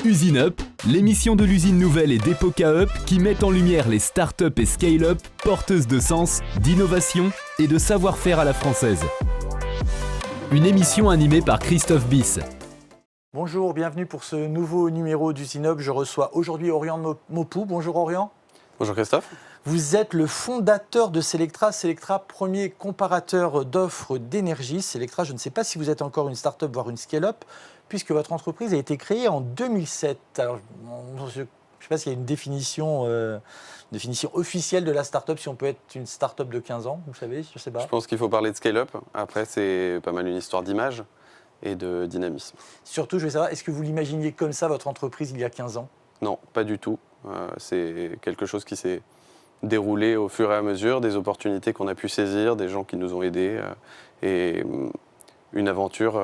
Usine Up, l'émission de l'usine nouvelle et d'Epoca Up qui met en lumière les startups et scale-up porteuses de sens, d'innovation et de savoir-faire à la française. Une émission animée par Christophe Bis. Bonjour, bienvenue pour ce nouveau numéro d'Usine Up. Je reçois aujourd'hui Orion Mopou. Bonjour Orion. Bonjour Christophe. Vous êtes le fondateur de Selectra. Selectra, premier comparateur d'offres d'énergie. Selectra, je ne sais pas si vous êtes encore une start-up, voire une scale-up, puisque votre entreprise a été créée en 2007. Alors, je ne sais pas s'il y a une définition officielle de la start-up, si on peut être une start-up de 15 ans, vous savez, je ne sais pas. Je pense qu'il faut parler de scale-up. Après, c'est pas mal une histoire d'image et de dynamisme. Surtout, je veux savoir, est-ce que vous l'imaginiez comme ça, votre entreprise, il y a 15 ans? Non, pas du tout. C'est quelque chose qui s'est déroulé au fur et à mesure, des opportunités qu'on a pu saisir, des gens qui nous ont aidés et une aventure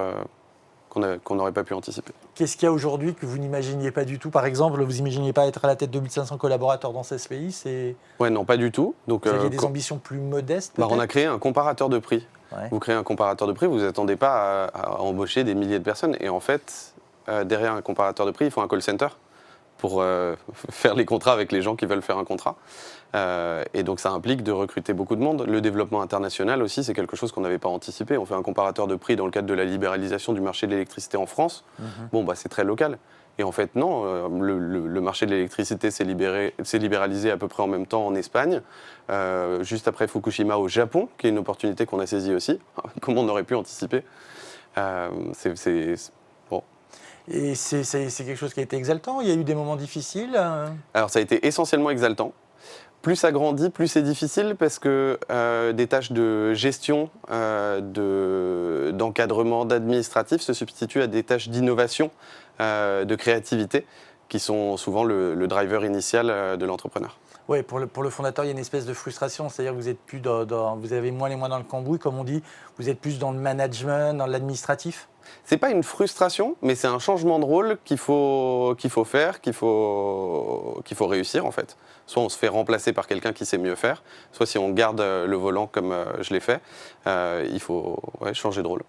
qu'on n'aurait pas pu anticiper. Qu'est-ce qu'il y a aujourd'hui que vous n'imaginiez pas du tout? Par exemple, vous n'imaginiez pas être à la tête de 1500 collaborateurs dans 16 pays? Ouais, non, pas du tout. Donc, vous aviez des ambitions plus modestes peut-être? On a créé un comparateur de prix. Ouais. Vous créez un comparateur de prix, vous ne vous attendez pas à embaucher des milliers de personnes. Et en fait, derrière un comparateur de prix, il faut un call center pour faire les contrats avec les gens qui veulent faire un contrat. Et donc ça implique de recruter beaucoup de monde. Le développement international aussi, c'est quelque chose qu'on n'avait pas anticipé. On fait un comparateur de prix dans le cadre de la libéralisation du marché de l'électricité en France. Bon, bah, c'est très local. Et en fait, non, le marché de l'électricité s'est libéralisé à peu près en même temps en Espagne, juste après Fukushima au Japon, qui est une opportunité qu'on a saisie aussi. Comment on aurait pu anticiper bon. Et c'est quelque chose qui a été exaltant? Il y a eu des moments difficiles? Alors ça a été essentiellement exaltant. Plus ça grandit, plus c'est difficile parce que des tâches de gestion, d'encadrement, d'administratif se substituent à des tâches d'innovation, de créativité, qui sont souvent le driver initial de l'entrepreneur. Oui, pour le fondateur, il y a une espèce de frustration, c'est-à-dire que vous êtes plus vous avez moins les mains dans le cambouis, comme on dit, vous êtes plus dans le management, dans l'administratif? C'est pas une frustration, mais c'est un changement de rôle qu'il faut faire, qu'il faut réussir en fait. Soit on se fait remplacer par quelqu'un qui sait mieux faire, soit si on garde le volant comme je l'ai fait, il faut changer de rôle.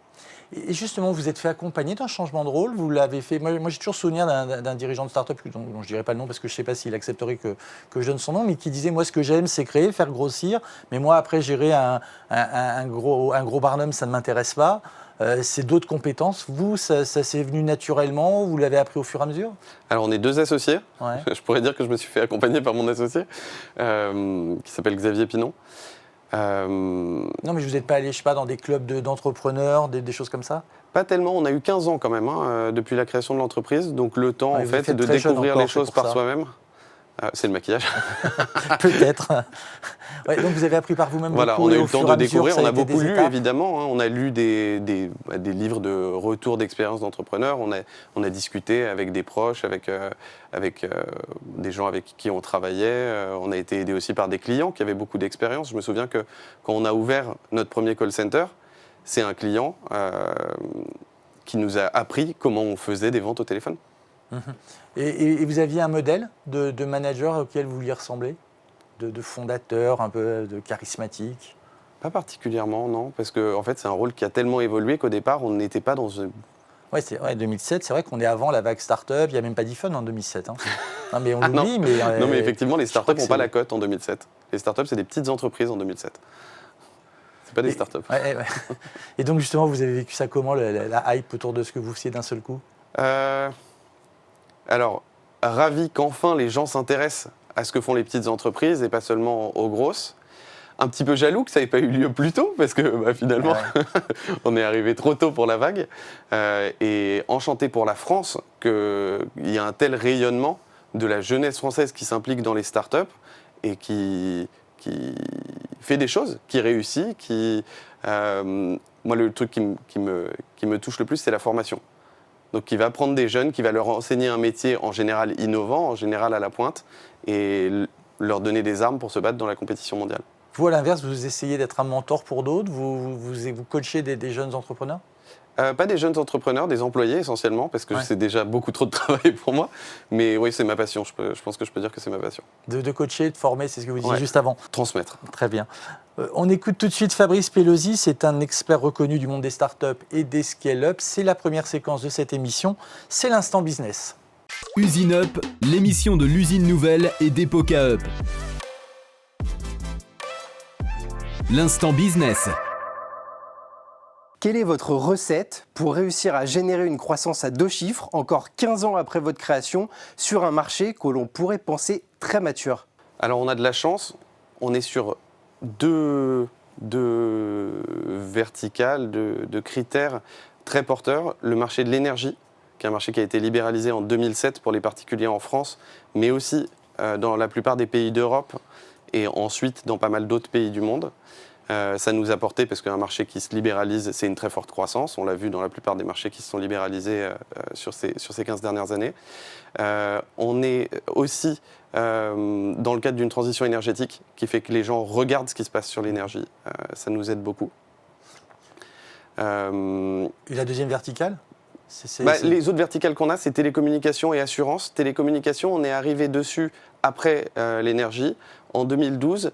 Et justement, vous êtes fait accompagner d'un changement de rôle, vous l'avez fait. Moi j'ai toujours souvenir d'un dirigeant de start-up, dont je ne dirai pas le nom parce que je ne sais pas s'il accepterait que je donne son nom, mais qui disait, moi ce que j'aime c'est créer, faire grossir, mais moi après gérer un gros Barnum, ça ne m'intéresse pas. C'est d'autres compétences. Vous, ça s'est venu naturellement, vous l'avez appris au fur et à mesure? Alors on est deux associés, ouais. Je pourrais dire que je me suis fait accompagner par mon associé, qui s'appelle Xavier Pinon. Non, mais vous n'êtes pas allé, je sais pas, dans des clubs d'entrepreneurs, des choses comme ça? Pas tellement, on a eu 15 ans quand même, depuis la création de l'entreprise, donc le temps en fait de découvrir les choses par soi-même. C'est le maquillage. Peut-être. Ouais, donc vous avez appris par vous-même. Voilà, beaucoup, on a eu le temps de découvrir, on a beaucoup lu étapes. évidemment, on a lu des livres de retour d'expérience d'entrepreneurs, on a discuté avec des proches, avec des gens avec qui on travaillait, on a été aidé aussi par des clients qui avaient beaucoup d'expérience. Je me souviens que quand on a ouvert notre premier call center, c'est un client qui nous a appris comment on faisait des ventes au téléphone. Et vous aviez un modèle de manager auquel vous vouliez ressembler, de fondateur, un peu de charismatique? Pas particulièrement, non, parce que en fait, c'est un rôle qui a tellement évolué qu'au départ, on n'était pas dans une... Oui, 2007, c'est vrai qu'on est avant la vague start-up, il n'y a même pas d'iPhone en 2007. Hein. Non, mais on l'oublie, mais... non, mais effectivement, les start-up n'ont pas la cote en 2007. Les start-up, c'est des petites entreprises en 2007. C'est pas des start-up. Ouais. Et donc, justement, vous avez vécu ça comment, la hype autour de ce que vous faisiez d'un seul coup? Alors, ravi qu'enfin les gens s'intéressent à ce que font les petites entreprises et pas seulement aux grosses. Un petit peu jaloux que ça n'ait pas eu lieu plus tôt parce que finalement, on est arrivé trop tôt pour la vague. Et enchanté pour la France qu'il y a un tel rayonnement de la jeunesse française qui s'implique dans les startups et qui fait des choses, qui réussit. Moi, le truc qui me touche le plus, c'est la formation. Donc, qui va prendre des jeunes, qui va leur enseigner un métier en général innovant, en général à la pointe, et leur donner des armes pour se battre dans la compétition mondiale. Vous, à l'inverse, vous essayez d'être un mentor pour d'autres? Vous coachez des jeunes entrepreneurs? Pas des jeunes entrepreneurs, des employés essentiellement, parce que c'est déjà beaucoup trop de travail pour moi. Mais oui, c'est ma passion. Je pense que je peux dire que c'est ma passion. De coacher, de former, c'est ce que vous disiez juste avant. Transmettre. Très bien. On écoute tout de suite Fabrice Pelosi. C'est un expert reconnu du monde des startups et des scale-up. C'est la première séquence de cette émission. C'est l'instant business. Usine Up, l'émission de l'usine nouvelle et d'Epoca Up. L'instant business. Quelle est votre recette pour réussir à générer une croissance à 2 chiffres encore 15 ans après votre création sur un marché que l'on pourrait penser très mature? Alors on a de la chance, on est sur deux verticales, de critères très porteurs. Le marché de l'énergie, qui est un marché qui a été libéralisé en 2007 pour les particuliers en France, mais aussi dans la plupart des pays d'Europe et ensuite dans pas mal d'autres pays du monde. Ça nous a porté, parce qu'un marché qui se libéralise, c'est une très forte croissance. On l'a vu dans la plupart des marchés qui se sont libéralisés sur ces 15 dernières années. On est aussi dans le cadre d'une transition énergétique qui fait que les gens regardent ce qui se passe sur l'énergie. Ça nous aide beaucoup. Et la deuxième verticale? Les autres verticales qu'on a, c'est télécommunications et assurance. Télécommunications, on est arrivé dessus après l'énergie, en 2012.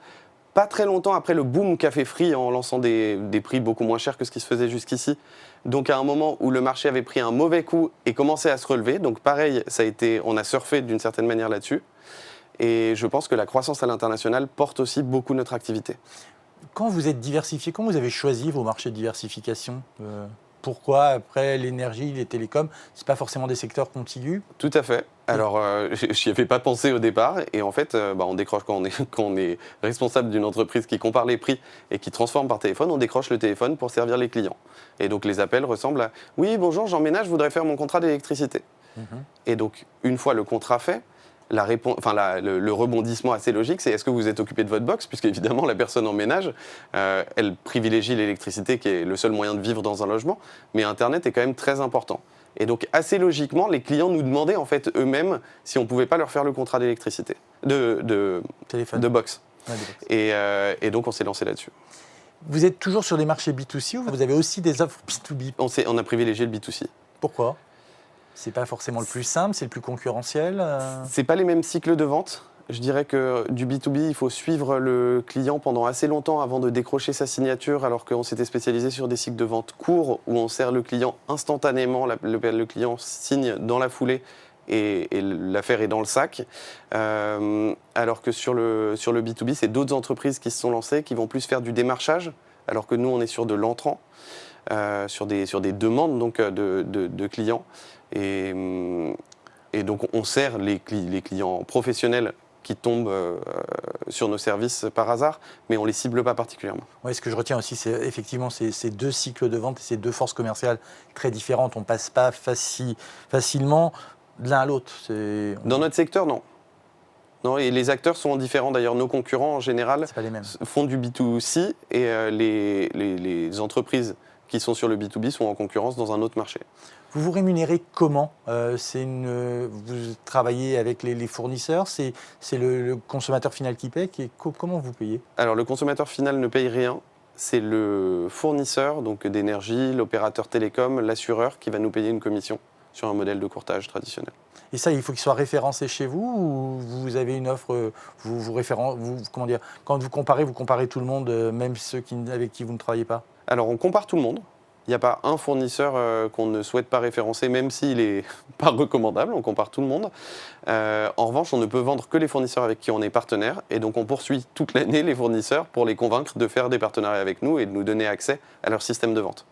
Pas très longtemps après le boom qu'a fait Free en lançant des prix beaucoup moins chers que ce qui se faisait jusqu'ici. Donc à un moment où le marché avait pris un mauvais coup et commençait à se relever. Donc pareil, on a surfé d'une certaine manière là-dessus. Et je pense que la croissance à l'international porte aussi beaucoup notre activité. Quand vous êtes diversifié, comment vous avez choisi vos marchés de diversification? Pourquoi, après l'énergie, les télécoms, ce n'est pas forcément des secteurs contigus? Tout à fait. Alors, je n'y avais pas pensé au départ. Et en fait, on décroche quand on est responsable d'une entreprise qui compare les prix et qui transforme par téléphone, on décroche le téléphone pour servir les clients. Et donc, les appels ressemblent à « Oui, bonjour, j'emménage, je voudrais faire mon contrat d'électricité. » Et donc, une fois le contrat fait, le rebondissement assez logique, c'est est-ce que vous êtes occupé de votre box, puisque évidemment la personne en ménage, elle privilégie l'électricité qui est le seul moyen de vivre dans un logement, mais Internet est quand même très important. Et donc assez logiquement, les clients nous demandaient en fait eux-mêmes si on ne pouvait pas leur faire le contrat d'électricité, de box. Ouais, et donc on s'est lancé là-dessus. Vous êtes toujours sur des marchés B2C ou vous avez aussi des offres B2B? On a privilégié le B2C. Pourquoi? C'est pas forcément le plus simple, c'est le plus concurrentiel. C'est pas les mêmes cycles de vente. Je dirais que du B2B, il faut suivre le client pendant assez longtemps avant de décrocher sa signature, alors qu'on s'était spécialisé sur des cycles de vente courts où on sert le client instantanément, le client signe dans la foulée et l'affaire est dans le sac. Alors que sur le B2B, c'est d'autres entreprises qui se sont lancées, qui vont plus faire du démarchage, alors que nous, on est sur de l'entrant, sur des demandes donc, de clients. Et donc on sert les clients professionnels qui tombent sur nos services par hasard, mais on ne les cible pas particulièrement. Oui, ce que je retiens aussi, c'est effectivement ces deux cycles de vente et ces deux forces commerciales très différentes. On ne passe pas facilement de l'un à l'autre. Dans notre secteur, non. Non, et les acteurs sont différents. D'ailleurs, nos concurrents, en général, font du B2C et les entreprises qui sont sur le B2B sont en concurrence dans un autre marché. Vous vous rémunérez comment? Vous travaillez avec les fournisseurs, c'est le consommateur final qui paie. Comment vous payez? Alors le consommateur final ne paye rien, c'est le fournisseur donc d'énergie, l'opérateur télécom, l'assureur qui va nous payer une commission sur un modèle de courtage traditionnel. Et ça, il faut qu'il soit référencé chez vous ou vous avez une offre, quand vous comparez tout le monde, même ceux avec qui vous ne travaillez pas? Alors on compare tout le monde. Il n'y a pas un fournisseur qu'on ne souhaite pas référencer, même s'il n'est pas recommandable, on compare tout le monde. En revanche, on ne peut vendre que les fournisseurs avec qui on est partenaire, et donc on poursuit toute l'année les fournisseurs pour les convaincre de faire des partenariats avec nous et de nous donner accès à leur système de vente.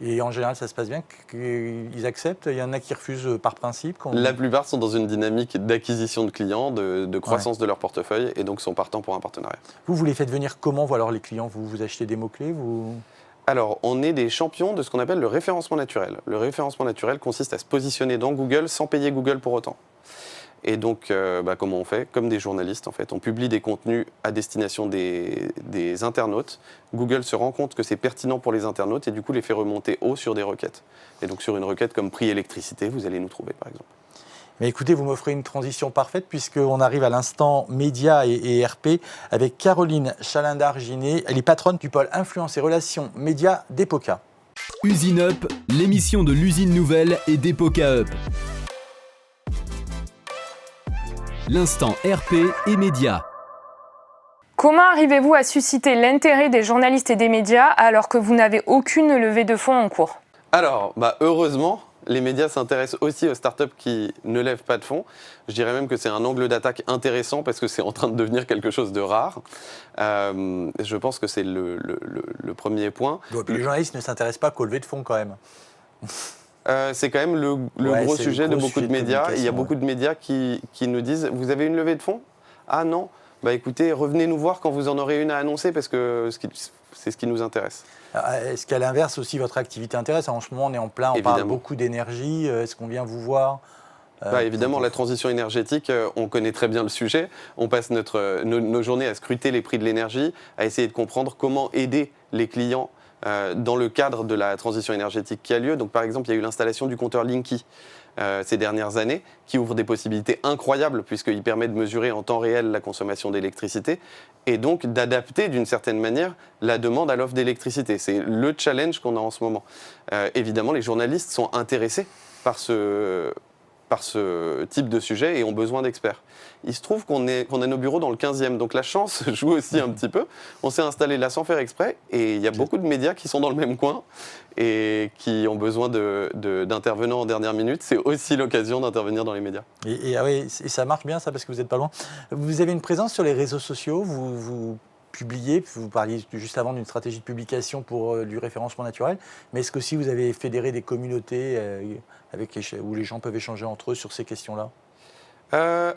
Et en général, ça se passe bien, qu'ils acceptent? Il y en a qui refusent par principe? La plupart sont dans une dynamique d'acquisition de clients, de croissance de leur portefeuille, et donc sont partants pour un partenariat. Vous les faites venir comment, alors les clients? Vous achetez des mots-clés? Alors, on est des champions de ce qu'on appelle le référencement naturel. Le référencement naturel consiste à se positionner dans Google sans payer Google pour autant. Et donc, comment on fait? Comme des journalistes, en fait. On publie des contenus à destination des internautes. Google se rend compte que c'est pertinent pour les internautes et du coup les fait remonter haut sur des requêtes. Et donc, sur une requête comme prix électricité, vous allez nous trouver, par exemple. Mais écoutez, vous m'offrez une transition parfaite puisqu'on arrive à l'instant média et RP avec Caroline Chalindar-Ginet. Elle est patronne du pôle influence et relations médias d'Epoca. Usine Up, l'émission de l'usine nouvelle et d'Epoca Up. L'instant RP et médias. Comment arrivez-vous à susciter l'intérêt des journalistes et des médias alors que vous n'avez aucune levée de fonds en cours? Alors, heureusement, les médias s'intéressent aussi aux startups qui ne lèvent pas de fonds. Je dirais même que c'est un angle d'attaque intéressant parce que c'est en train de devenir quelque chose de rare. Je pense que c'est le premier point. Bon, puis les journalistes ne s'intéressent pas qu'au lever de fonds quand même. C'est quand même le gros c'est sujet le de gros beaucoup sujet de médias. Il y a communication, beaucoup de médias qui nous disent « Vous avez une levée de fonds ? Ah non ? Bah écoutez, revenez nous voir quand vous en aurez une à annoncer parce que c'est ce qui nous intéresse. » Est-ce qu'à l'inverse aussi votre activité intéresse? En ce moment on est en plein, on parle Évidemment. beaucoup d'énergie. Est-ce qu'on vient vous voir? Évidemment, la transition énergétique, on connaît très bien le sujet. On passe nos journées à scruter les prix de l'énergie, à essayer de comprendre comment aider les clients dans le cadre de la transition énergétique qui a lieu. Donc, par exemple, il y a eu l'installation du compteur Linky ces dernières années, qui ouvre des possibilités incroyables puisqu'il permet de mesurer en temps réel la consommation d'électricité et donc d'adapter d'une certaine manière la demande à l'offre d'électricité. C'est le challenge qu'on a en ce moment. Évidemment, les journalistes sont intéressés par ce type de sujet et ont besoin d'experts. Il se trouve qu'on a nos bureaux dans le 15e, donc la chance joue aussi un petit peu. On s'est installé là sans faire exprès et il y a beaucoup de médias qui sont dans le même coin et qui ont besoin d'intervenants en dernière minute. C'est aussi l'occasion d'intervenir dans les médias. Et ça marche bien ça parce que vous n'êtes pas loin. Vous avez une présence sur les réseaux sociaux, vous publiez, vous parliez juste avant d'une stratégie de publication pour du référencement naturel, mais est-ce qu'aussi vous avez fédéré des communautés où les gens peuvent échanger entre eux sur ces questions-là?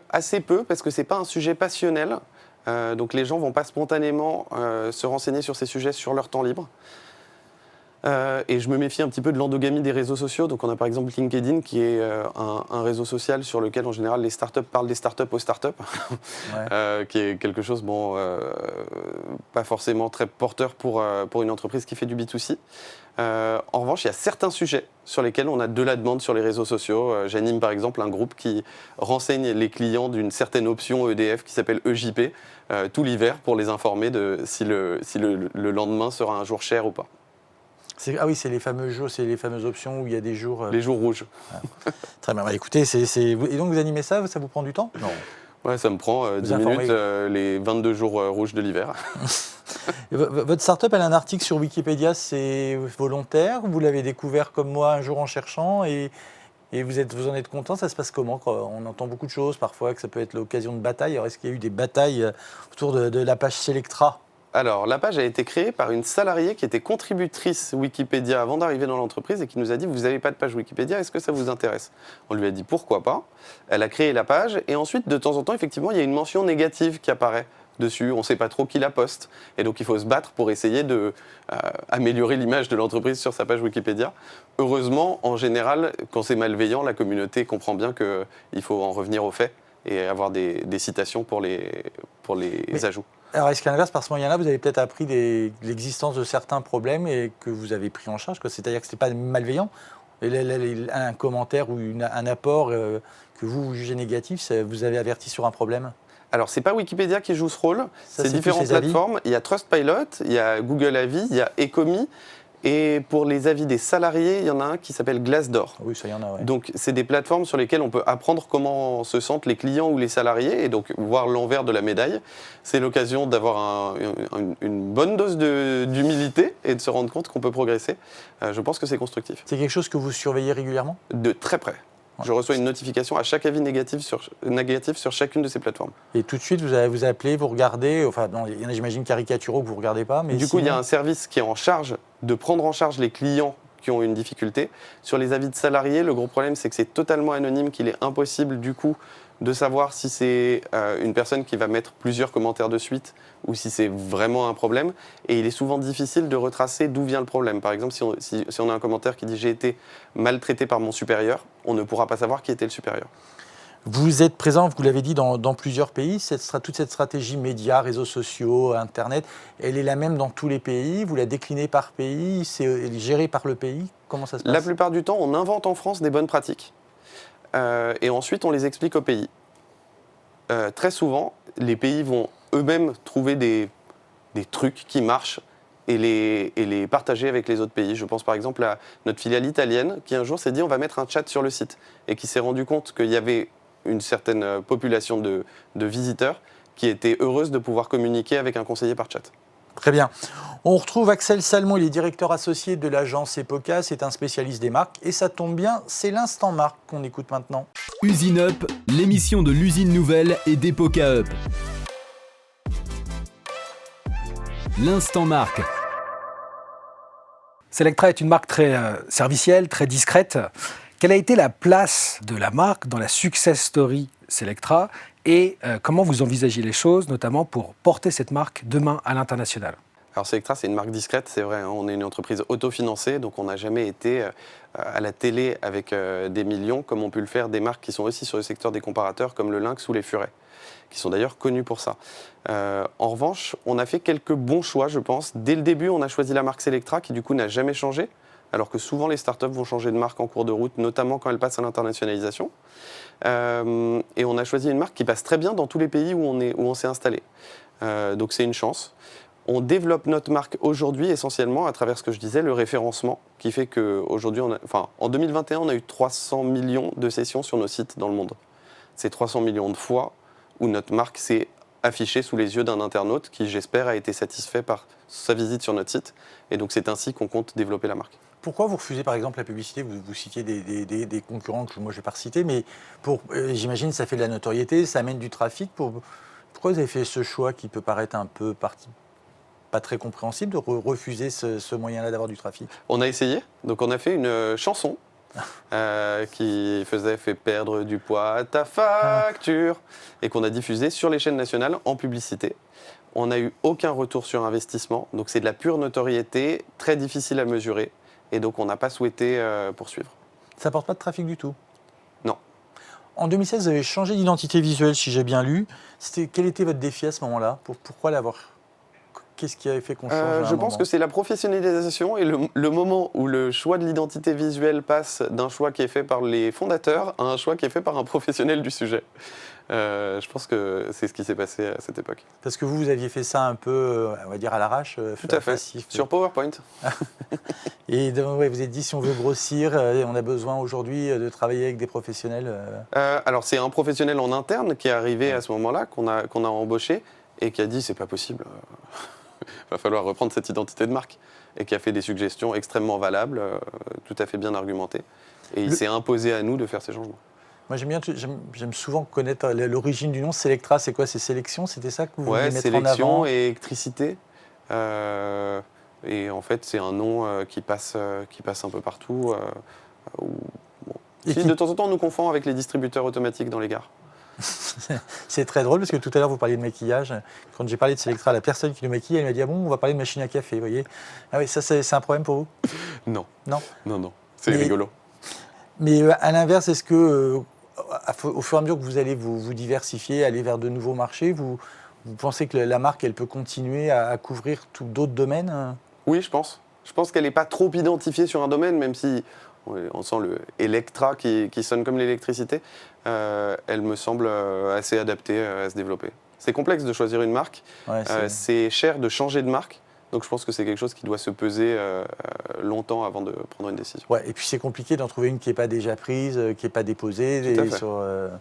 Assez peu, parce que ce n'est pas un sujet passionnel. Donc les gens ne vont pas spontanément se renseigner sur ces sujets sur leur temps libre. Et je me méfie un petit peu de l'endogamie des réseaux sociaux. Donc on a par exemple LinkedIn qui est un réseau social sur lequel en général les startups parlent des startups aux startups, qui est quelque chose pas forcément très porteur pour une entreprise qui fait du B2C. En revanche, il y a certains sujets sur lesquels on a de la demande sur les réseaux sociaux. J'anime par exemple un groupe qui renseigne les clients d'une certaine option EDF qui s'appelle EJP tout l'hiver pour les informer de si le lendemain sera un jour cher ou pas. Ah oui, c'est les fameux jours, c'est les fameuses options où il y a des jours... Les jours rouges. Très bien, écoutez, et donc vous animez ça, ça vous prend du temps? Non. Ouais, ça me prend 10 minutes, les 22 jours rouges de l'hiver. Votre start-up, elle a un article sur Wikipédia, c'est volontaire? Vous l'avez découvert comme moi un jour en cherchant et vous en êtes content? Ça se passe comment? On entend beaucoup de choses parfois, que ça peut être l'occasion de batailles. Alors, est-ce qu'il y a eu des batailles autour de la page Selectra? Alors, la page a été créée par une salariée qui était contributrice Wikipédia avant d'arriver dans l'entreprise et qui nous a dit « Vous n'avez pas de page Wikipédia, est-ce que ça vous intéresse ?» On lui a dit « Pourquoi pas ?» Elle a créé la page et ensuite, de temps en temps, effectivement, il y a une mention négative qui apparaît dessus. On ne sait pas trop qui la poste. Et donc, il faut se battre pour essayer d'améliorer l'image de l'entreprise sur sa page Wikipédia. Heureusement, en général, quand c'est malveillant, la communauté comprend bien qu'il faut en revenir aux faits et avoir des citations pour les ajouts. Alors, est-ce qu'à l'inverse, par ce moyen-là, vous avez peut-être appris l'existence de certains problèmes et que vous avez pris en charge, c'est-à-dire que ce n'était pas malveillant? Un commentaire ou un apport que vous jugez négatif, vous avez averti sur un problème? Alors, ce n'est pas Wikipédia qui joue ce rôle, c'est différentes plateformes. Il y a Trustpilot, il y a Google Avis, il y a Ecomi. Et pour les avis des salariés, il y en a un qui s'appelle Glassdoor. Oui, ça y en a, ouais. Donc, c'est des plateformes sur lesquelles on peut apprendre comment se sentent les clients ou les salariés et donc voir l'envers de la médaille. C'est l'occasion d'avoir une bonne dose d'humilité et de se rendre compte qu'on peut progresser. Je pense que c'est constructif. C'est quelque chose que vous surveillez régulièrement? De très près. Je reçois une notification à chaque avis négatif sur chacune de ces plateformes. Et tout de suite, vous appelez, vous regardez, enfin, il y en a, j'imagine, caricaturaux que vous ne regardez pas. Mais du coup, il y a un service qui est en charge de prendre en charge les clients qui ont une difficulté. Sur les avis de salariés, le gros problème, c'est que c'est totalement anonyme, qu'il est impossible, du coup, de savoir si c'est une personne qui va mettre plusieurs commentaires de suite ou si c'est vraiment un problème. Et il est souvent difficile de retracer d'où vient le problème. Par exemple, si on a un commentaire qui dit « j'ai été maltraité par mon supérieur », on ne pourra pas savoir qui était le supérieur. Vous êtes présent, vous l'avez dit, dans plusieurs pays. Toute cette stratégie médias, réseaux sociaux, Internet, elle est la même dans tous les pays? Vous la déclinez par pays? C'est géré par le pays? Comment ça se passe? La plupart du temps, on invente en France des bonnes pratiques. Et ensuite, on les explique aux pays. Très souvent, les pays vont eux-mêmes trouver des trucs qui marchent et les partager avec les autres pays. Je pense par exemple à notre filiale italienne qui un jour s'est dit on va mettre un chat sur le site et qui s'est rendu compte qu'il y avait une certaine population de visiteurs qui étaient heureuses de pouvoir communiquer avec un conseiller par chat. Très bien. On retrouve Axel Salmon, il est directeur associé de l'agence Epoca, c'est un spécialiste des marques. Et ça tombe bien, c'est l'instant marque qu'on écoute maintenant. Usine Up, l'émission de l'usine nouvelle et d'Epoca Up. L'instant marque. Selectra est une marque très servicielle, très discrète. Quelle a été la place de la marque dans la success story Selectra et comment vous envisagez les choses, notamment pour porter cette marque demain à l'international? Alors Selectra, c'est une marque discrète, c'est vrai, hein, on est une entreprise autofinancée, donc on n'a jamais été à la télé avec des millions, comme ont pu le faire des marques qui sont aussi sur le secteur des comparateurs, comme le Lynx ou les Furets, qui sont d'ailleurs connus pour ça. En revanche, on a fait quelques bons choix, je pense. Dès le début, on a choisi la marque Selectra, qui du coup n'a jamais changé, alors que souvent les startups vont changer de marque en cours de route, notamment quand elles passent à l'internationalisation. Et on a choisi une marque qui passe très bien dans tous les pays où on s'est installé. Donc c'est une chance. On développe notre marque aujourd'hui essentiellement à travers ce que je disais, le référencement, qui fait qu'aujourd'hui, en 2021, on a eu 300 millions de sessions sur nos sites dans le monde. C'est 300 millions de fois où notre marque s'est affichée sous les yeux d'un internaute qui, j'espère, a été satisfait par sa visite sur notre site. Et donc c'est ainsi qu'on compte développer la marque. Pourquoi vous refusez par exemple la publicité? Vous citiez des concurrents que moi je n'ai pas cités, mais j'imagine que ça fait de la notoriété, ça amène du trafic. Pourquoi vous avez fait ce choix qui peut paraître un peu pas très compréhensible de refuser ce moyen-là d'avoir du trafic? On a essayé, donc on a fait une chanson qui fait perdre du poids à ta facture et qu'on a diffusée sur les chaînes nationales en publicité. On n'a eu aucun retour sur investissement, donc c'est de la pure notoriété, très difficile à mesurer et donc on n'a pas souhaité poursuivre. Ça n'apporte pas de trafic du tout? Non. En 2016, vous avez changé d'identité visuelle, si j'ai bien lu. Quel était votre défi à ce moment-là? Pourquoi l'avoir? Qu'est-ce qui avait fait qu'on change? Je pense que c'est la professionnalisation et le moment où le choix de l'identité visuelle passe d'un choix qui est fait par les fondateurs à un choix qui est fait par un professionnel du sujet. Je pense que c'est ce qui s'est passé à cette époque. Parce que vous aviez fait ça un peu, on va dire, à l'arrache. Tout à fait, sur PowerPoint. Et donc, ouais, vous avez dit, si on veut grossir, on a besoin aujourd'hui de travailler avec des professionnels. Alors c'est un professionnel en interne qui est arrivé à ce moment-là, qu'on a embauché et qui a dit c'est pas possible. Va falloir reprendre cette identité de marque et qui a fait des suggestions extrêmement valables, tout à fait bien argumentées. Et il s'est imposé à nous de faire ces changements. Moi, j'aime souvent connaître l'origine du nom. Selectra, c'est quoi? C'est sélection? C'était ça que vous vouliez mettre en avant? Sélection et électricité. Et en fait, c'est un nom qui passe un peu partout. De temps en temps, on nous confond avec les distributeurs automatiques dans les gares. C'est très drôle parce que tout à l'heure vous parliez de maquillage. Quand j'ai parlé de Selectra, la personne qui nous maquille, elle m'a dit ah bon, on va parler de machine à café, vous voyez. Ah oui, ça c'est un problème pour vous? Non. Non. C'est rigolo. Mais à l'inverse, est-ce que au fur et à mesure que vous allez vous diversifier, aller vers de nouveaux marchés, vous pensez que la marque elle peut continuer à couvrir d'autres domaines? Oui, je pense. Je pense qu'elle n'est pas trop identifiée sur un domaine, même si on sent le Electra qui sonne comme l'électricité. Elle me semble assez adaptée à se développer. C'est complexe de choisir une marque. Ouais, c'est cher de changer de marque. Donc je pense que c'est quelque chose qui doit se peser longtemps avant de prendre une décision. Ouais, et puis c'est compliqué d'en trouver une qui n'est pas déjà prise, qui n'est pas déposée. Tout à fait.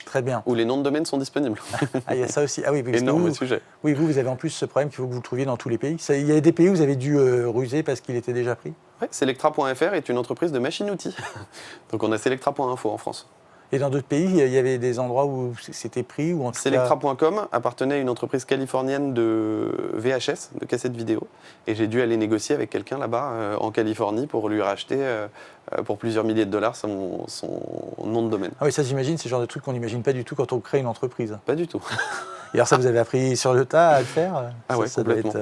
Très bien. Où les noms de domaine sont disponibles. Ah, il y a ça aussi. Ah oui, énorme sujet. Oui, vous avez en plus ce problème qu'il faut que vous le trouviez dans tous les pays. Il y a des pays où vous avez dû ruser parce qu'il était déjà pris? Oui, Selectra.fr est une entreprise de machines-outils. Donc on a Selectra.info en France. Et dans d'autres pays, il y avait des endroits où c'était pris ou en tout Selectra.com appartenait à une entreprise californienne de VHS, de cassettes vidéo. Et j'ai dû aller négocier avec quelqu'un là-bas en Californie pour lui racheter pour plusieurs milliers de dollars son nom de domaine. Ah oui, ça j'imagine, c'est le genre de truc qu'on n'imagine pas du tout quand on crée une entreprise. Pas du tout. Et alors ça, vous avez appris sur le tas à le faire? Ah oui, complètement.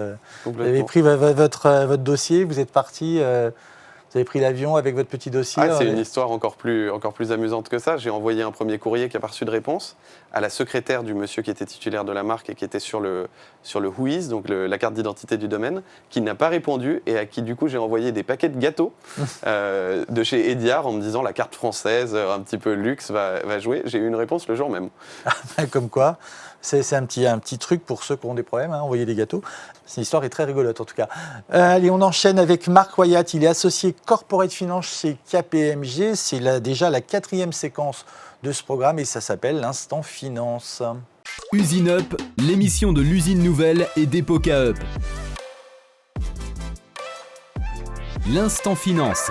Vous avez pris votre dossier, vous êtes parti... Vous avez pris l'avion avec votre petit dossier? C'est une histoire encore plus amusante que ça. J'ai envoyé un premier courrier qui n'a pas reçu de réponse à la secrétaire du monsieur qui était titulaire de la marque et qui était sur le Whois, donc la carte d'identité du domaine, qui n'a pas répondu et à qui du coup j'ai envoyé des paquets de gâteaux de chez Ediar en me disant la carte française, un petit peu luxe, va jouer. J'ai eu une réponse le jour même. Comme quoi, c'est un petit truc pour ceux qui ont des problèmes, envoyer des gâteaux. Cette histoire est très rigolote en tout cas. Allez, on enchaîne avec Marc Royat. Il est associé Corporate Finance chez KPMG. C'est déjà la 4e séquence de ce programme et ça s'appelle l'Instant Finance. Usine Up, l'émission de l'usine nouvelle et d'Epoca Up. l'instant finance.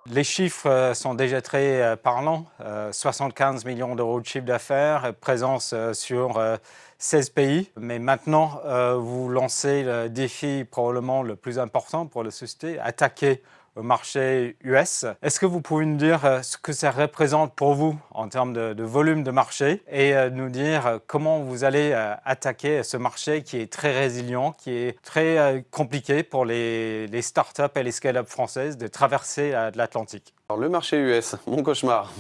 Les chiffres sont déjà très parlants. 75 millions d'euros de chiffre d'affaires, présence sur 16 pays. Mais maintenant, vous lancez le défi probablement le plus important pour la société, attaquer au marché US. Est-ce que vous pouvez nous dire ce que ça représente pour vous en termes de volume de marché et nous dire comment vous allez attaquer ce marché qui est très résilient, qui est très compliqué pour les startups et les scale-up françaises de traverser l'Atlantique? Alors, le marché US, mon cauchemar.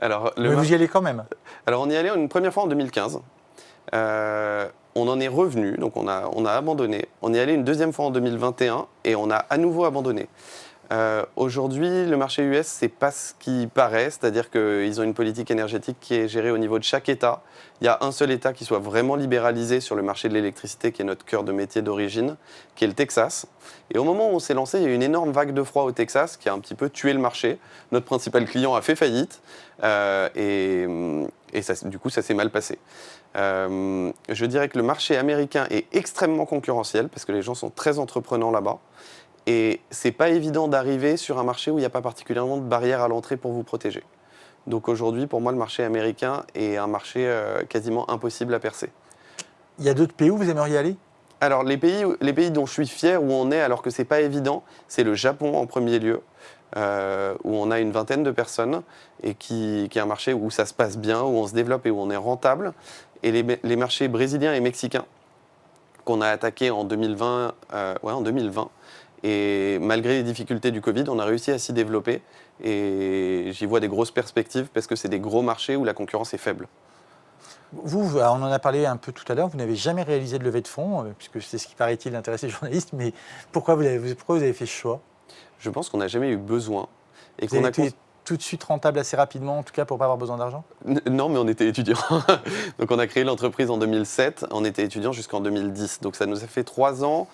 Alors, Mais vous y allez quand même. Alors, on y allait une première fois en 2015. On en est revenu, donc on a abandonné. On y est allé une deuxième fois en 2021 et on a à nouveau abandonné. Aujourd'hui, le marché US, c'est pas ce qui paraît, c'est-à-dire qu'ils ont une politique énergétique qui est gérée au niveau de chaque État. Il y a un seul État qui soit vraiment libéralisé sur le marché de l'électricité, qui est notre cœur de métier d'origine, qui est le Texas. Et au moment où on s'est lancé, il y a eu une énorme vague de froid au Texas qui a un petit peu tué le marché. Notre principal client a fait faillite et ça, du coup, ça s'est mal passé. Je dirais que le marché américain est extrêmement concurrentiel parce que les gens sont très entreprenants là-bas. Et c'est pas évident d'arriver sur un marché où il n'y a pas particulièrement de barrières à l'entrée pour vous protéger. Donc aujourd'hui, pour moi, le marché américain est un marché quasiment impossible à percer. Il y a d'autres pays où vous aimeriez aller? Alors les pays dont je suis fier, où on est alors que c'est pas évident, c'est le Japon en premier lieu, où on a une vingtaine de personnes et qui est un marché où ça se passe bien, où on se développe et où on est rentable. Et les marchés brésiliens et mexicains qu'on a attaqués en 2020, et malgré les difficultés du Covid, on a réussi à s'y développer et j'y vois des grosses perspectives parce que c'est des gros marchés où la concurrence est faible. Vous, on en a parlé un peu tout à l'heure, vous n'avez jamais réalisé de levée de fonds, puisque c'est ce qui paraît-il intéressait les journalistes, mais pourquoi vous avez fait ce choix? Je pense qu'on n'a jamais eu besoin. Et vous avez été tout de suite rentable assez rapidement, en tout cas pour ne pas avoir besoin d'argent? Non, mais on était étudiants. Donc on a créé l'entreprise en 2007, on était étudiants jusqu'en 2010. Donc ça nous a fait 3 ans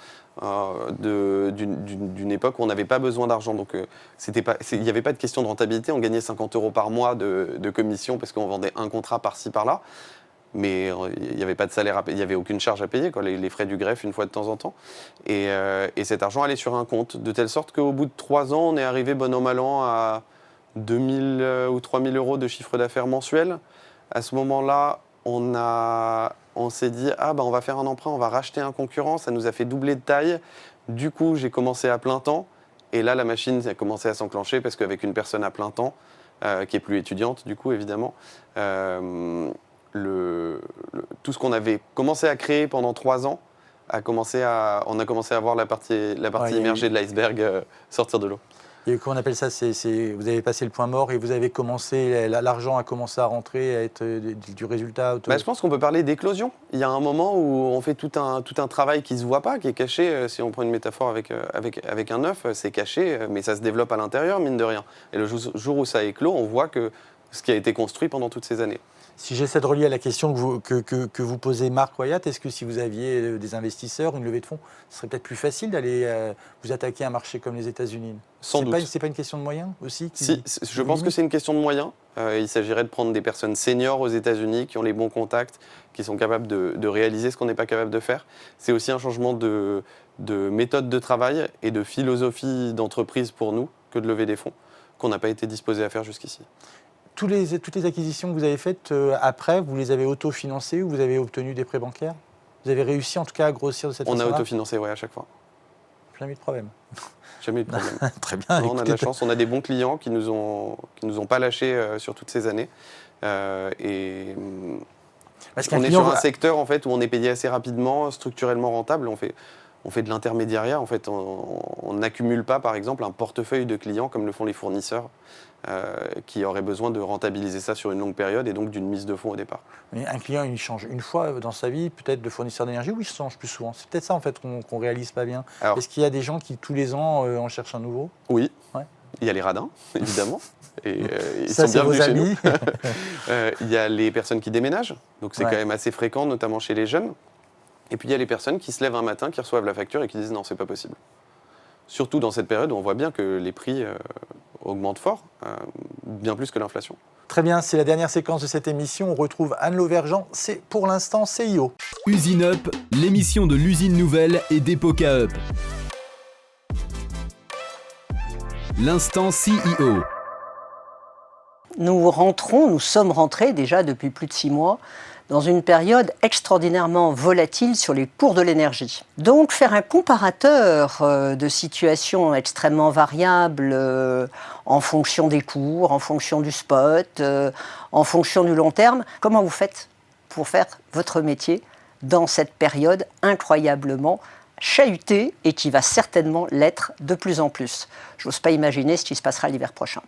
d'une époque où on n'avait pas besoin d'argent. Donc il n'y avait pas de question de rentabilité, on gagnait 50 € par mois de commission parce qu'on vendait un contrat par-ci, par-là. Mais il n'y avait pas de salaire, il n'y avait aucune charge à payer, quoi, les frais du greffe une fois de temps en temps. Et cet argent allait sur un compte, de telle sorte qu'au bout de 3 ans, on est arrivé bon an mal an à 2 000 ou 3 000 € de chiffre d'affaires mensuel. À ce moment-là, on s'est dit on va faire un emprunt, on va racheter un concurrent, ça nous a fait doubler de taille. Du coup, j'ai commencé à plein temps. Et là, la machine a commencé à s'enclencher parce qu'avec une personne à plein temps, qui est plus étudiante, du coup, évidemment, tout ce qu'on avait commencé à créer pendant 3 ans, on a commencé à voir la partie immergée de l'iceberg sortir de l'eau. Et comment on appelle ça, vous avez passé le point mort et vous avez commencé, l'argent a commencé à rentrer, à être du résultat Je pense qu'on peut parler d'éclosion. Il y a un moment où on fait tout un travail qui ne se voit pas, qui est caché. Si on prend une métaphore avec un œuf, c'est caché, mais ça se développe à l'intérieur, mine de rien. Et le jour où ça éclot, on voit que ce qui a été construit pendant toutes ces années. Si j'essaie de relier à la question que vous posez, Marc Wyatt, est-ce que si vous aviez des investisseurs, une levée de fonds, ce serait peut-être plus facile d'aller vous attaquer à un marché comme les États-Unis? Sans doute. C'est pas une question de moyens aussi Je pense que c'est une question de moyens. Il s'agirait de prendre des personnes seniors aux États-Unis qui ont les bons contacts, qui sont capables de réaliser ce qu'on n'est pas capable de faire. C'est aussi un changement de méthode de travail et de philosophie d'entreprise pour nous que de lever des fonds, qu'on n'a pas été disposé à faire jusqu'ici. Toutes les acquisitions que vous avez faites après, vous les avez autofinancées ou vous avez obtenu des prêts bancaires? Vous avez réussi en tout cas à grossir de cette façon-là? On a autofinancé, oui, à chaque fois. Jamais eu de problème. Jamais eu de problème. Très bien. Non, on a de la chance, on a des bons clients qui nous ont pas lâchés sur toutes ces années. Parce on est sur un secteur en fait, où on est payé assez rapidement, structurellement rentable. On fait de l'intermédiaire. En fait, on n'accumule pas, par exemple, un portefeuille de clients comme le font les fournisseurs qui auraient besoin de rentabiliser ça sur une longue période et donc d'une mise de fonds au départ. Mais un client, il change une fois dans sa vie, peut-être de fournisseur d'énergie, ou il change plus souvent? C'est peut-être ça en fait qu'on réalise pas bien. Est-ce qu'il y a des gens qui tous les ans en cherchent un nouveau? Oui. Ouais. Il y a les radins, évidemment. Et ils ça, sont bienvenus chez amis. nous. Il y a les personnes qui déménagent, donc c'est quand même assez fréquent, notamment chez les jeunes. Et puis il y a les personnes qui se lèvent un matin, qui reçoivent la facture et qui disent non, c'est pas possible. Surtout dans cette période où on voit bien que les prix augmentent fort, bien plus que l'inflation. Très bien, c'est la dernière séquence de cette émission. On retrouve Anne Lauvergeant, c'est pour l'instant CIO. Usine Up, l'émission de l'usine nouvelle et d'Epoca Up. l'instant CEO. Nous sommes rentrés déjà depuis plus de 6 mois dans une période extraordinairement volatile sur les cours de l'énergie. Donc faire un comparateur de situations extrêmement variables en fonction des cours, en fonction du spot, en fonction du long terme, comment vous faites pour faire votre métier dans cette période incroyablement chahutée et qui va certainement l'être de plus en plus. Je n'ose pas imaginer ce qui se passera l'hiver prochain.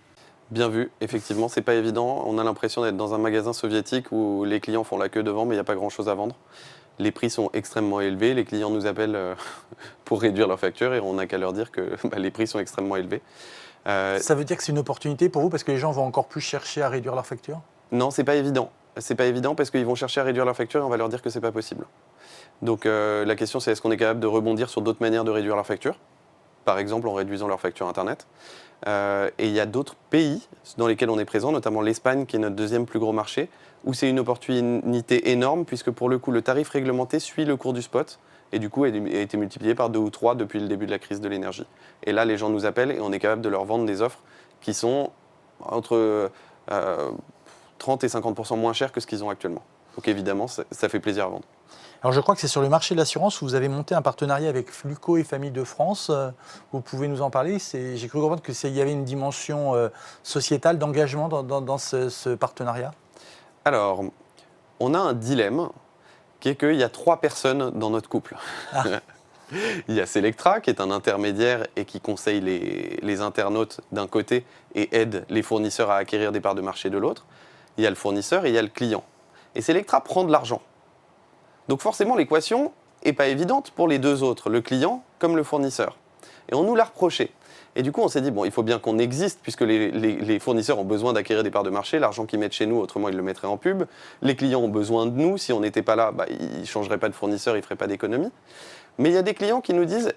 Bien vu, effectivement, c'est pas évident. On a l'impression d'être dans un magasin soviétique où les clients font la queue devant, mais il n'y a pas grand-chose à vendre. Les prix sont extrêmement élevés. Les clients nous appellent pour réduire leurs factures et on n'a qu'à leur dire que les prix sont extrêmement élevés. Ça veut dire que c'est une opportunité pour vous parce que les gens vont encore plus chercher à réduire leurs factures? Non, c'est pas évident. C'est pas évident parce qu'ils vont chercher à réduire leurs factures et on va leur dire que c'est pas possible. Donc la question, c'est est-ce qu'on est capable de rebondir sur d'autres manières de réduire leurs factures? Par exemple, en réduisant leurs factures Internet. Et il y a d'autres pays dans lesquels on est présent, notamment l'Espagne, qui est notre deuxième plus gros marché, où c'est une opportunité énorme, puisque pour le coup, le tarif réglementé suit le cours du spot, et du coup, a été multiplié par 2 ou 3 depuis le début de la crise de l'énergie. Et là, les gens nous appellent et on est capable de leur vendre des offres qui sont entre 30 et 50% moins chères que ce qu'ils ont actuellement. Donc évidemment, ça fait plaisir à vendre. Alors je crois que c'est sur le marché de l'assurance où vous avez monté un partenariat avec Fluco et Famille de France. Vous pouvez nous en parler? J'ai cru comprendre qu'il y avait une dimension sociétale d'engagement dans ce partenariat. Alors, on a un dilemme qui est qu'il y a 3 personnes dans notre couple. Ah. Il y a Selectra qui est un intermédiaire et qui conseille les internautes d'un côté et aide les fournisseurs à acquérir des parts de marché de l'autre. Il y a le fournisseur et il y a le client. Et Selectra prend de l'argent. Donc forcément, l'équation n'est pas évidente pour les 2 autres, le client comme le fournisseur. Et on nous l'a reproché. Et du coup, on s'est dit, bon, il faut bien qu'on existe, puisque les fournisseurs ont besoin d'acquérir des parts de marché, l'argent qu'ils mettent chez nous, autrement ils le mettraient en pub. Les clients ont besoin de nous, si on n'était pas là, ils ne changeraient pas de fournisseur, ils ne feraient pas d'économie. Mais il y a des clients qui nous disent,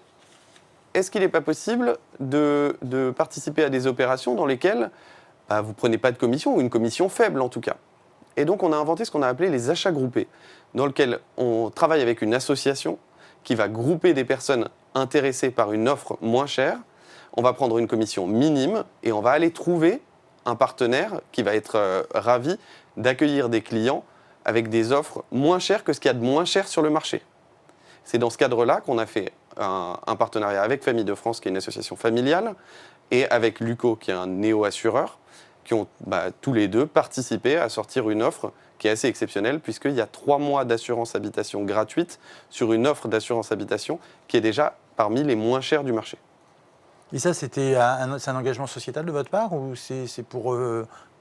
est-ce qu'il n'est pas possible de participer à des opérations dans lesquelles vous ne prenez pas de commission, ou une commission faible en tout cas? Et donc on a inventé ce qu'on a appelé les achats groupés, dans lequel on travaille avec une association qui va grouper des personnes intéressées par une offre moins chère. On va prendre une commission minime et on va aller trouver un partenaire qui va être ravi d'accueillir des clients avec des offres moins chères que ce qu'il y a de moins cher sur le marché. C'est dans ce cadre-là qu'on a fait un partenariat avec Famille de France, qui est une association familiale, et avec Luco, qui est un néo-assureur, qui ont tous les 2 participé à sortir une offre qui est assez exceptionnelle, puisqu'il y a 3 mois d'assurance habitation gratuite sur une offre d'assurance habitation qui est déjà parmi les moins chères du marché. Et ça, c'est un engagement sociétal de votre part ou c'est pour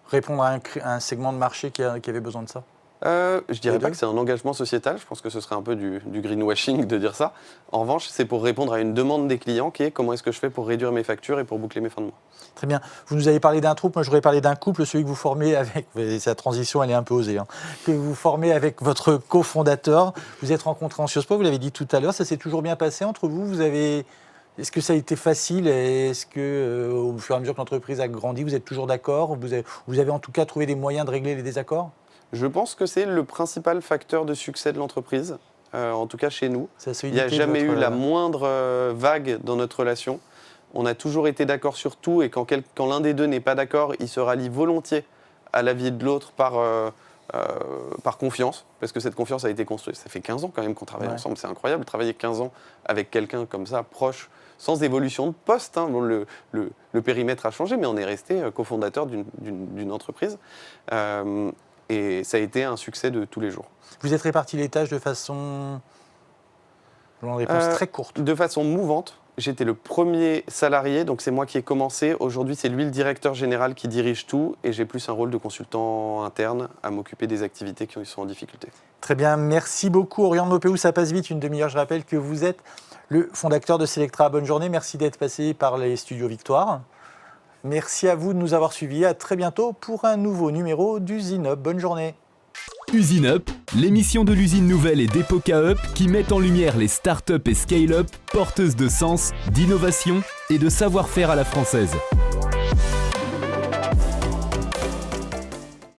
répondre à un segment de marché qui avait besoin de ça? Je dirais pas que c'est un engagement sociétal, je pense que ce serait un peu du greenwashing de dire ça. En revanche, c'est pour répondre à une demande des clients qui est comment est-ce que je fais pour réduire mes factures et pour boucler mes fins de mois. Très bien. Vous nous avez parlé d'un troupe, moi je voudrais parler d'un couple, celui que vous formez avec, sa transition elle est un peu osée, que vous formez avec votre cofondateur. Vous êtes rencontrés en Sciences Po, vous l'avez dit tout à l'heure, ça s'est toujours bien passé entre vous? Est-ce que ça a été facile? Est-ce que, au fur et à mesure que l'entreprise a grandi, vous êtes toujours d'accord? Vous avez en tout cas trouvé des moyens de régler les désaccords? Je pense que c'est le principal facteur de succès de l'entreprise, en tout cas chez nous. Il n'y a jamais eu la moindre vague dans notre relation. On a toujours été d'accord sur tout et quand l'un des 2 n'est pas d'accord, il se rallie volontiers à l'avis de l'autre par confiance, parce que cette confiance a été construite. Ça fait 15 ans quand même qu'on travaille ensemble, c'est incroyable. Travailler 15 ans avec quelqu'un comme ça, proche, sans évolution de poste. Bon, le périmètre a changé, mais on est resté cofondateur d'une entreprise. Et ça a été un succès de tous les jours. Vous êtes répartis les tâches de façon... Une réponse très courte. De façon mouvante. J'étais le premier salarié, donc c'est moi qui ai commencé. Aujourd'hui, c'est lui le directeur général qui dirige tout et j'ai plus un rôle de consultant interne à m'occuper des activités qui sont en difficulté. Très bien, merci beaucoup Orion Mopéou, ça passe vite, une demi-heure. Je rappelle que vous êtes le fondateur de Selectra. Bonne journée, merci d'être passé par les studios Victoire. Merci à vous de nous avoir suivis. À très bientôt pour un nouveau numéro d'Usine Up. Bonne journée. Usine Up, l'émission de l'usine nouvelle et d'Epoca Up qui met en lumière les startups et scale-up porteuses de sens, d'innovation et de savoir-faire à la française.